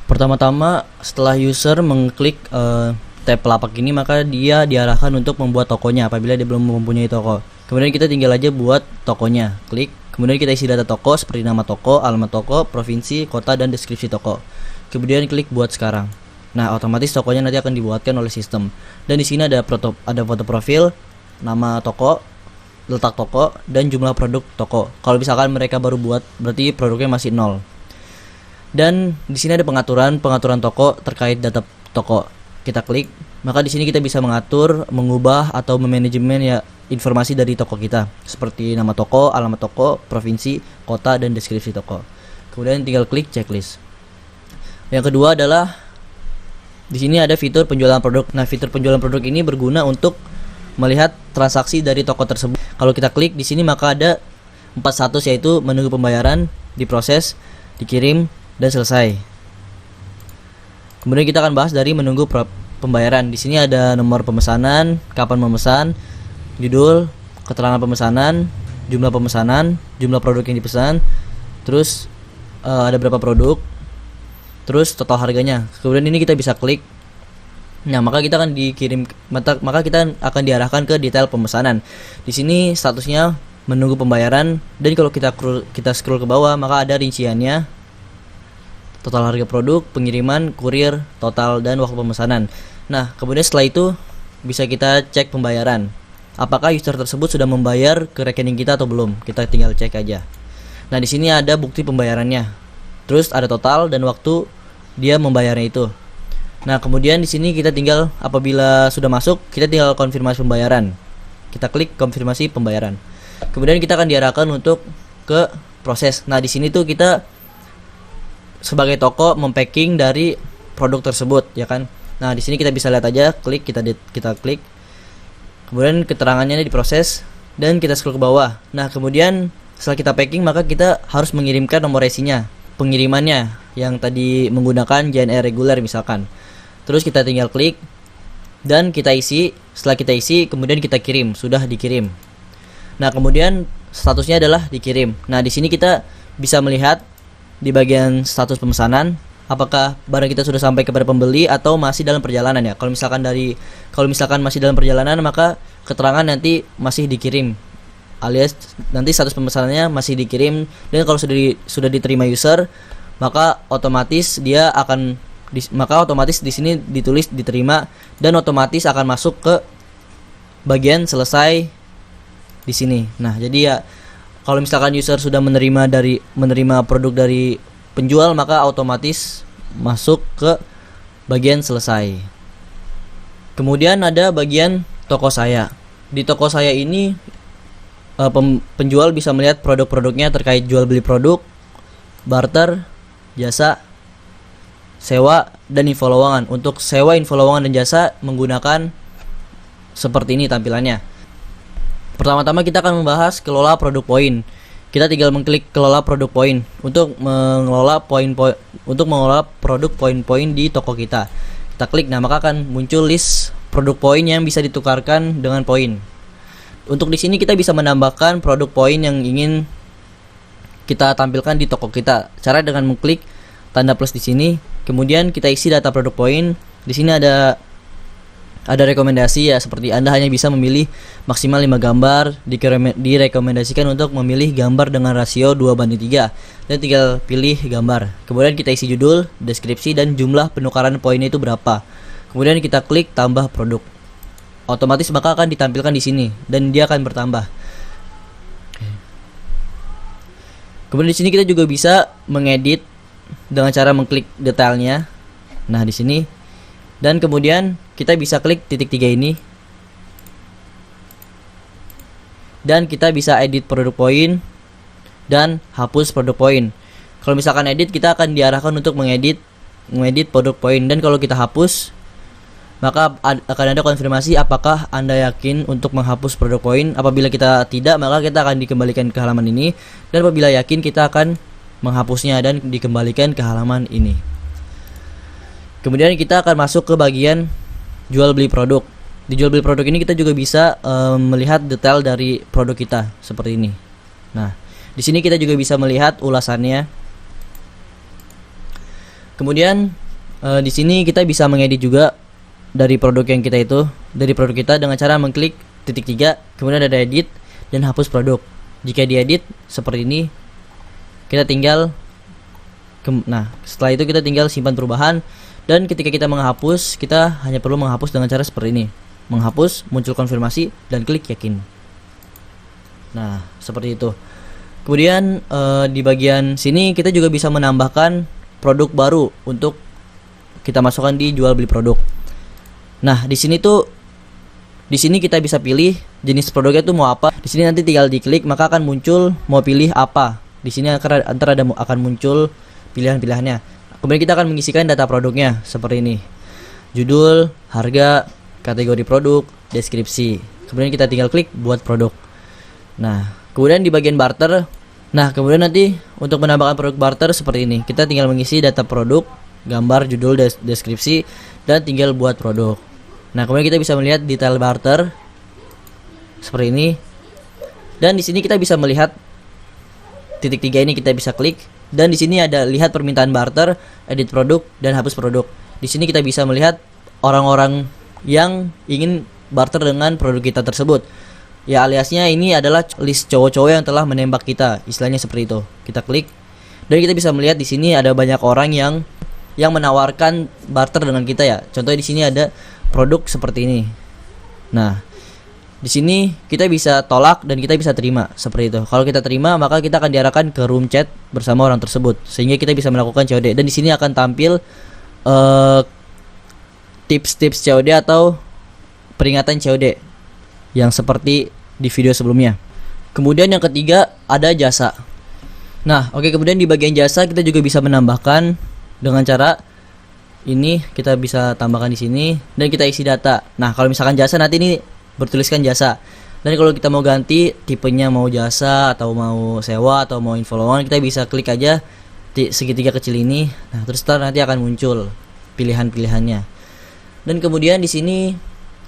Pertama-tama setelah user mengklik tab lapak ini, maka dia diarahkan untuk membuat tokonya apabila dia belum mempunyai toko. Kemudian kita tinggal aja buat tokonya, klik. Kemudian kita isi data toko seperti nama toko, alamat toko, provinsi, kota, dan deskripsi toko. Kemudian klik buat sekarang. Nah, otomatis tokonya nanti akan dibuatkan oleh sistem. Dan di sini ada foto profil, nama toko, letak toko, dan jumlah produk toko. Kalau misalkan mereka baru buat, berarti produknya masih 0. Dan di sini ada pengaturan toko terkait data toko. Kita klik, maka di sini kita bisa mengatur, mengubah atau memanajemen ya informasi dari toko kita, seperti nama toko, alamat toko, provinsi, kota, dan deskripsi toko. Kemudian tinggal klik checklist. Yang kedua adalah di sini ada fitur penjualan produk. Nah, fitur penjualan produk ini berguna untuk melihat transaksi dari toko tersebut. Kalau kita klik di sini, maka ada 4 status, yaitu menunggu pembayaran, diproses, dikirim, dan selesai. Kemudian kita akan bahas dari menunggu pembayaran. Di sini ada nomor pemesanan, kapan memesan, judul, keterangan pemesanan, jumlah pemesanan, jumlah produk yang dipesan, terus ada berapa produk, terus total harganya. Kemudian ini kita bisa klik. Nah, maka kita akan diarahkan ke detail pemesanan. Di sini statusnya menunggu pembayaran, dan kalau kita scroll ke bawah, maka ada rinciannya, total harga produk, pengiriman, kurir, total, dan waktu pemesanan. Nah, kemudian setelah itu bisa kita cek pembayaran. Apakah user tersebut sudah membayar ke rekening kita atau belum? Kita tinggal cek aja. Nah, di sini ada bukti pembayarannya. Terus ada total dan waktu dia membayarnya itu. Nah, kemudian di sini kita tinggal, apabila sudah masuk, kita tinggal konfirmasi pembayaran. Kita klik konfirmasi pembayaran. Kemudian kita akan diarahkan untuk ke proses. Nah, di sini tuh kita sebagai toko mempacking dari produk tersebut, ya kan. Nah, di sini kita bisa lihat aja, klik, kita klik. Kemudian keterangannya diproses dan kita scroll ke bawah. Nah, kemudian setelah kita packing, maka kita harus mengirimkan nomor resinya, pengirimannya yang tadi menggunakan JNE reguler misalkan. Terus kita tinggal klik dan kita isi. Setelah kita isi, kemudian kita kirim, sudah dikirim. Nah, kemudian statusnya adalah dikirim. Nah, di sini kita bisa melihat di bagian status pemesanan, apakah barang kita sudah sampai kepada pembeli atau masih dalam perjalanan ya. Kalau misalkan masih dalam perjalanan, maka keterangan nanti masih dikirim, alias nanti status pemesanannya masih dikirim. Dan kalau sudah diterima user, maka otomatis di sini ditulis diterima, dan otomatis akan masuk ke bagian selesai di sini. Nah, jadi ya, kalau misalkan user sudah menerima produk dari penjual, maka otomatis masuk ke bagian selesai. Kemudian ada bagian toko saya. Di toko saya ini penjual bisa melihat produk-produknya terkait jual beli produk, barter, jasa, sewa, dan info lowongan. Untuk sewa, info lowongan, dan jasa menggunakan seperti ini tampilannya. Pertama-tama kita akan membahas kelola produk poin. Kita tinggal mengklik kelola produk poin untuk mengelola produk poin-poin di toko kita. Kita klik, nah maka akan muncul list produk poin yang bisa ditukarkan dengan poin. Untuk di sini kita bisa menambahkan produk poin yang ingin kita tampilkan di toko kita. Cara dengan mengklik tanda plus di sini, kemudian kita isi data produk poin. Di sini ada rekomendasi ya, seperti Anda hanya bisa memilih maksimal 5 gambar, direkomendasikan untuk memilih gambar dengan rasio 2:3, dan tinggal pilih gambar. Kemudian kita isi judul, deskripsi, dan jumlah penukaran poin itu berapa. Kemudian kita klik tambah produk. Otomatis maka akan ditampilkan di sini dan dia akan bertambah. Kemudian di sini kita juga bisa mengedit dengan cara mengklik detailnya. Nah, di sini. Dan kemudian kita bisa klik titik 3 ini, dan kita bisa edit produk poin dan hapus produk poin. Kalau misalkan edit, kita akan diarahkan untuk mengedit produk poin, dan kalau kita hapus, maka akan ada konfirmasi apakah Anda yakin untuk menghapus produk poin. Apabila kita tidak, maka kita akan dikembalikan ke halaman ini, dan apabila yakin, kita akan menghapusnya dan dikembalikan ke halaman ini. Kemudian kita akan masuk ke bagian jual beli produk. Di jual beli produk ini kita juga bisa melihat detail dari produk kita seperti ini. Nah, di sini kita juga bisa melihat ulasannya. Kemudian di sini kita bisa mengedit juga dari produk yang kita dari produk kita dengan cara mengklik titik 3, kemudian ada edit dan hapus produk. Jika diedit seperti ini, kita tinggal nah, setelah itu kita tinggal simpan perubahan, dan ketika kita menghapus, kita hanya perlu menghapus dengan cara seperti ini. Menghapus, muncul konfirmasi dan klik yakin. Nah, seperti itu. Kemudian di bagian sini kita juga bisa menambahkan produk baru untuk kita masukkan di jual beli produk. Nah, di sini kita bisa pilih jenis produknya itu mau apa. Di sini nanti tinggal diklik, maka akan muncul mau pilih apa. Di sini akan muncul pilihan-pilihannya. Kemudian kita akan mengisikan data produknya seperti ini. Judul, harga, kategori produk, deskripsi. Kemudian kita tinggal klik buat produk. Nah, kemudian di bagian barter. Nah, kemudian nanti untuk menambahkan produk barter seperti ini. Kita tinggal mengisi data produk, gambar, judul, deskripsi, dan tinggal buat produk. Nah, kemudian kita bisa melihat detail barter seperti ini. Dan di sini kita bisa melihat titik 3 ini, kita bisa klik, dan di sini ada lihat permintaan barter, edit produk, dan hapus produk. Di sini kita bisa melihat orang-orang yang ingin barter dengan produk kita tersebut. Ya, aliasnya ini adalah list cowok-cowok yang telah menembak kita, istilahnya seperti itu. Kita klik dan kita bisa melihat di sini ada banyak orang yang menawarkan barter dengan kita ya. Contohnya di sini ada produk seperti ini. Nah, di sini kita bisa tolak dan kita bisa terima seperti itu. Kalau kita terima, maka kita akan diarahkan ke room chat bersama orang tersebut, sehingga kita bisa melakukan COD. Dan di sini akan tampil tips-tips COD atau peringatan COD yang seperti di video sebelumnya. Kemudian yang ketiga ada jasa. Nah, oke, kemudian di bagian jasa kita juga bisa menambahkan dengan cara ini, kita bisa tambahkan di sini dan kita isi data. Nah, kalau misalkan jasa nanti ini bertuliskan jasa. Dan kalau kita mau ganti tipenya, mau jasa atau mau sewa atau mau info lowongan, kita bisa klik aja di segitiga kecil ini. Nah, terus nanti akan muncul pilihan-pilihannya. Dan kemudian di sini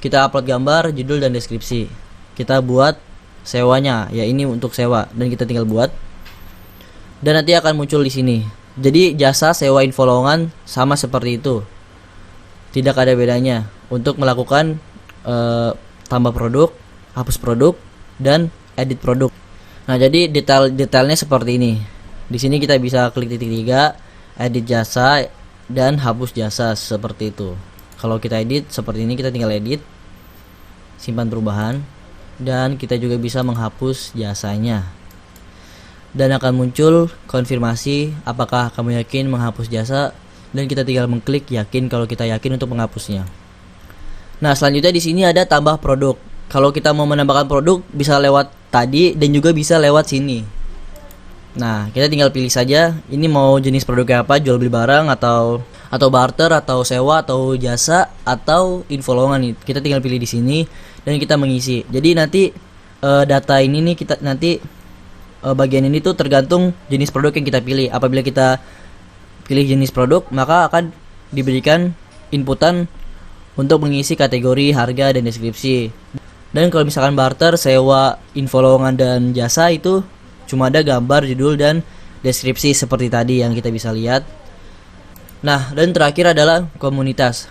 kita upload gambar, judul, dan deskripsi. Kita buat sewanya, ya ini untuk sewa, dan kita tinggal buat. Dan nanti akan muncul di sini. Jadi jasa sewa info lowongan sama seperti itu. Tidak ada bedanya untuk melakukan tambah produk, hapus produk, dan edit produk. Nah, jadi detailnya seperti ini. Di sini kita bisa klik titik 3, edit jasa, dan hapus jasa seperti itu. Kalau kita edit seperti ini, kita tinggal edit, simpan perubahan, dan kita juga bisa menghapus jasanya. Dan akan muncul konfirmasi apakah kamu yakin menghapus jasa, dan kita tinggal mengklik yakin kalau kita yakin untuk menghapusnya. Nah, selanjutnya di sini ada tambah produk. Kalau kita mau menambahkan produk bisa lewat tadi dan juga bisa lewat sini. Nah, kita tinggal pilih saja ini mau jenis produknya apa, jual beli barang atau barter atau sewa atau jasa atau info lowongan. Kita tinggal pilih di sini dan kita mengisi. Jadi nanti data ini nih kita nanti bagian ini tuh tergantung jenis produk yang kita pilih. Apabila kita pilih jenis produk, maka akan diberikan inputan untuk mengisi kategori, harga, dan deskripsi. Dan kalau misalkan barter, sewa, info lowongan, dan jasa itu cuma ada gambar, judul, dan deskripsi seperti tadi yang kita bisa lihat. Nah, dan terakhir adalah komunitas.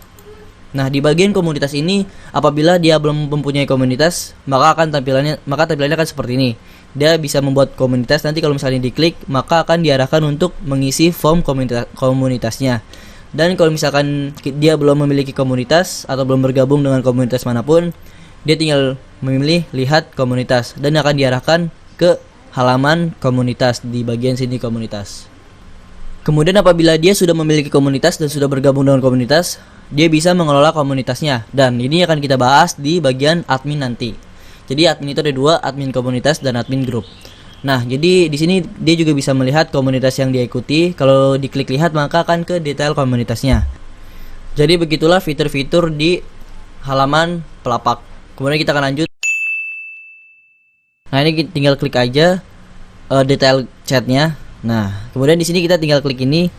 Nah, di bagian komunitas ini apabila dia belum mempunyai komunitas, maka tampilannya akan seperti ini. Dia bisa membuat komunitas. Nanti kalau misalnya diklik, maka akan diarahkan untuk mengisi form komunitasnya. Dan kalau misalkan dia belum memiliki komunitas atau belum bergabung dengan komunitas manapun, dia tinggal memilih lihat komunitas dan akan diarahkan ke halaman komunitas di bagian sini komunitas. Kemudian apabila dia sudah memiliki komunitas dan sudah bergabung dengan komunitas, dia bisa mengelola komunitasnya. Dan ini akan kita bahas di bagian admin nanti. Jadi admin itu ada dua, admin komunitas dan admin grup. Nah, jadi di sini dia juga bisa melihat komunitas yang dia ikuti. Kalau diklik lihat maka akan ke detail komunitasnya. Jadi begitulah fitur-fitur di halaman Pelapak. Kemudian kita akan lanjut. Nah, ini tinggal klik aja detail chatnya. Nah, kemudian di sini kita tinggal klik ini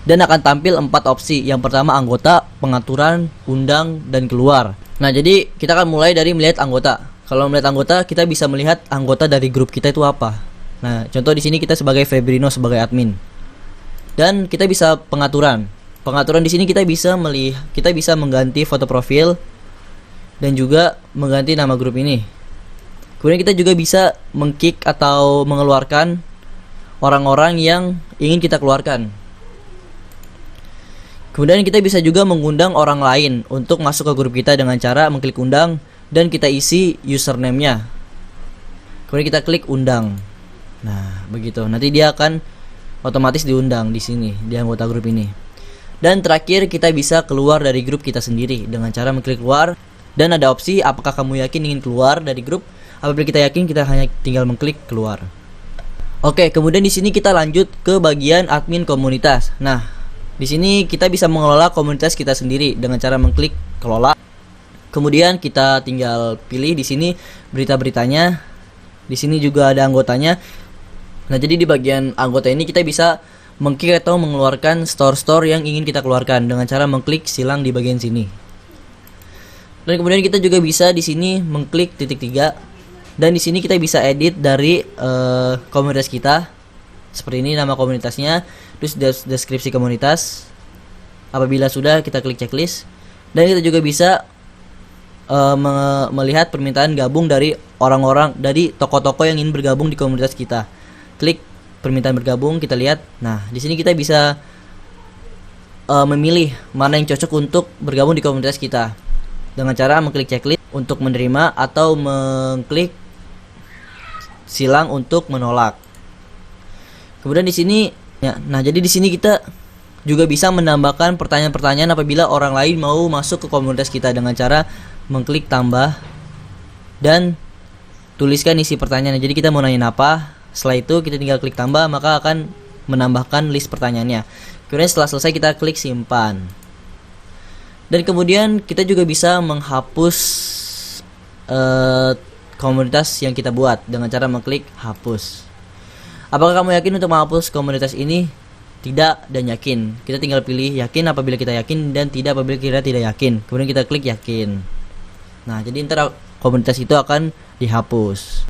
dan akan tampil 4 opsi. Yang pertama anggota, pengaturan, undang, dan keluar. Nah, jadi kita akan mulai dari melihat anggota. Kalau melihat anggota, kita bisa melihat anggota dari grup kita itu apa. Nah, contoh di sini kita sebagai Febrino sebagai admin. Dan kita bisa pengaturan. Pengaturan di sini kita bisa mengganti foto profil dan juga mengganti nama grup ini. Kemudian kita juga bisa meng-kick atau mengeluarkan orang-orang yang ingin kita keluarkan. Kemudian kita bisa juga mengundang orang lain untuk masuk ke grup kita dengan cara mengklik undang dan kita isi username-nya. Kemudian kita klik undang. Nah, begitu. Nanti dia akan otomatis diundang di sini di anggota grup ini. Dan terakhir kita bisa keluar dari grup kita sendiri dengan cara mengklik keluar dan ada opsi apakah kamu yakin ingin keluar dari grup. Apabila kita yakin, kita hanya tinggal mengklik keluar. Oke, kemudian di sini kita lanjut ke bagian admin komunitas. Nah, di sini kita bisa mengelola komunitas kita sendiri dengan cara mengklik kelola. Kemudian kita tinggal pilih di sini berita-beritanya. Di sini juga ada anggotanya. Nah, jadi di bagian anggota ini kita bisa mengklik atau mengeluarkan store-store yang ingin kita keluarkan dengan cara mengklik silang di bagian sini. Dan kemudian kita juga bisa di sini mengklik titik 3 dan di sini kita bisa edit dari komunitas kita. Seperti ini nama komunitasnya, terus deskripsi komunitas. Apabila sudah, kita klik checklist dan kita juga bisa melihat permintaan gabung dari orang-orang, dari toko-toko yang ingin bergabung di komunitas kita. Klik permintaan bergabung, kita lihat. Nah, di sini kita bisa memilih mana yang cocok untuk bergabung di komunitas kita dengan cara mengklik checklist untuk menerima atau mengklik silang untuk menolak. Kemudian di sini ya, nah jadi di sini kita juga bisa menambahkan pertanyaan-pertanyaan apabila orang lain mau masuk ke komunitas kita dengan cara mengklik tambah dan tuliskan isi pertanyaannya. Jadi kita mau nanya apa, setelah itu kita tinggal klik tambah, maka akan menambahkan list pertanyaannya. Kemudian setelah selesai kita klik simpan. Dan kemudian kita juga bisa menghapus komunitas yang kita buat dengan cara mengklik hapus. Apakah kamu yakin untuk menghapus komunitas ini? Tidak dan yakin. Kita tinggal pilih yakin apabila kita yakin dan tidak apabila kita tidak yakin. Kemudian kita klik yakin. Nah, jadi ntar komunitas itu akan dihapus.